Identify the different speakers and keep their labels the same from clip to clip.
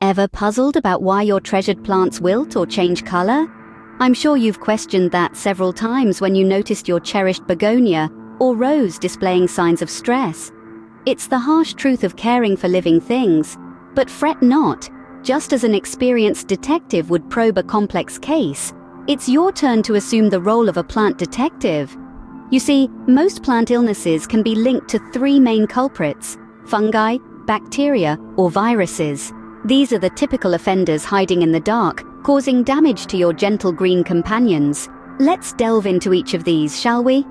Speaker 1: Ever puzzled about why your treasured plants wilt or change color? I'm sure you've questioned that several times when you noticed your cherished begonia or rose displaying signs of stress. It's the harsh truth of caring for living things, but fret not. Just as an experienced detective would probe a complex case, it's your turn to assume the role of a plant detective. You see, most plant illnesses can be linked to three main culprits: fungi, bacteria, or viruses. These are the typical offenders hiding in the dark, causing damage to your gentle green companions. Let's delve into each of these, shall we?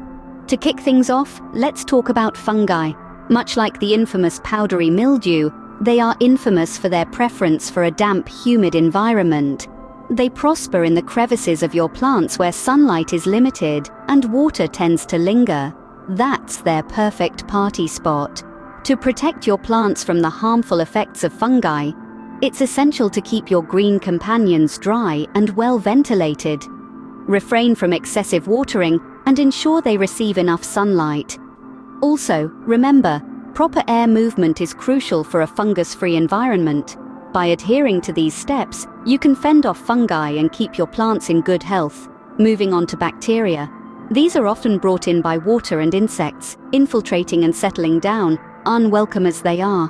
Speaker 1: To kick things off, let's talk about fungi. Much like the infamous powdery mildew, they are infamous for their preference for a damp, humid environment. They prosper in the crevices of your plants where sunlight is limited and water tends to linger. That's their perfect party spot. To protect your plants from the harmful effects of fungi, it's essential to keep your green companions dry and well ventilated. Refrain from excessive watering and ensure they receive enough sunlight. Also, remember, proper air movement is crucial for a fungus-free environment. By adhering to these steps, you can fend off fungi and keep your plants in good health. Moving on to bacteria. These are often brought in by water and insects, infiltrating and settling down, unwelcome as they are.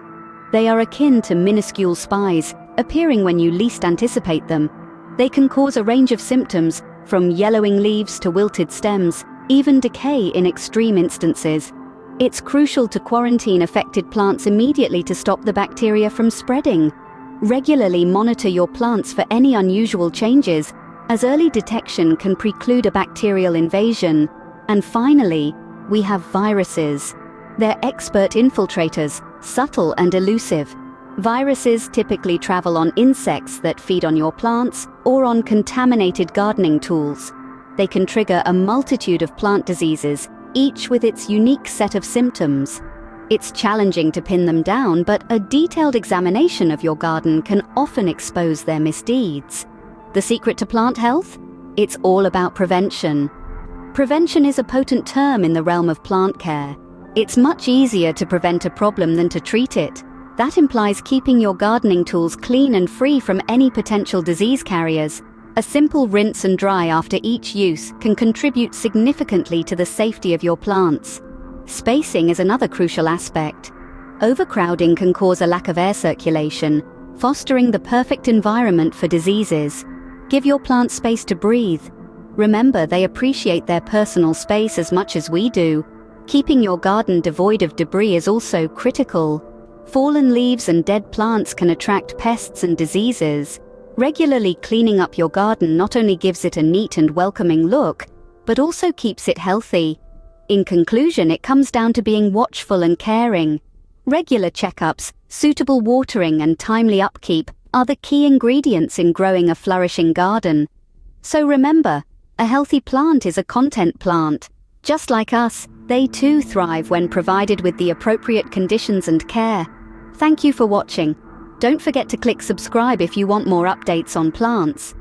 Speaker 1: They are akin to minuscule spies, appearing when you least anticipate them. They can cause a range of symptoms, from yellowing leaves to wilted stems, even decay in extreme instances. It's crucial to quarantine affected plants immediately to stop the bacteria from spreading. Regularly monitor your plants for any unusual changes, as early detection can preclude a bacterial invasion. And finally, we have viruses. They're expert infiltrators, subtle and elusive. Viruses typically travel on insects that feed on your plants or on contaminated gardening tools. They can trigger a multitude of plant diseases, each with its unique set of symptoms. It's challenging to pin them down, but a detailed examination of your garden can often expose their misdeeds. The secret to plant health? It's all about prevention. Prevention is a potent term in the realm of plant care. It's much easier to prevent a problem than to treat it. That implies keeping your gardening tools clean and free from any potential disease carriers. A simple rinse and dry after each use can contribute significantly to the safety of your plants. Spacing is another crucial aspect. Overcrowding can cause a lack of air circulation, fostering the perfect environment for diseases. Give your plants space to breathe. Remember, they appreciate their personal space as much as we do. Keeping your garden devoid of debris is also critical. Fallen leaves and dead plants can attract pests and diseases. Regularly cleaning up your garden not only gives it a neat and welcoming look, but also keeps it healthy. In conclusion, it comes down to being watchful and caring. Regular checkups, suitable watering, and timely upkeep are the key ingredients in growing a flourishing garden. So remember, a healthy plant is a content plant. Just like us, they too thrive when provided with the appropriate conditions and care. Thank you for watching. Don't forget to click subscribe if you want more updates on plants.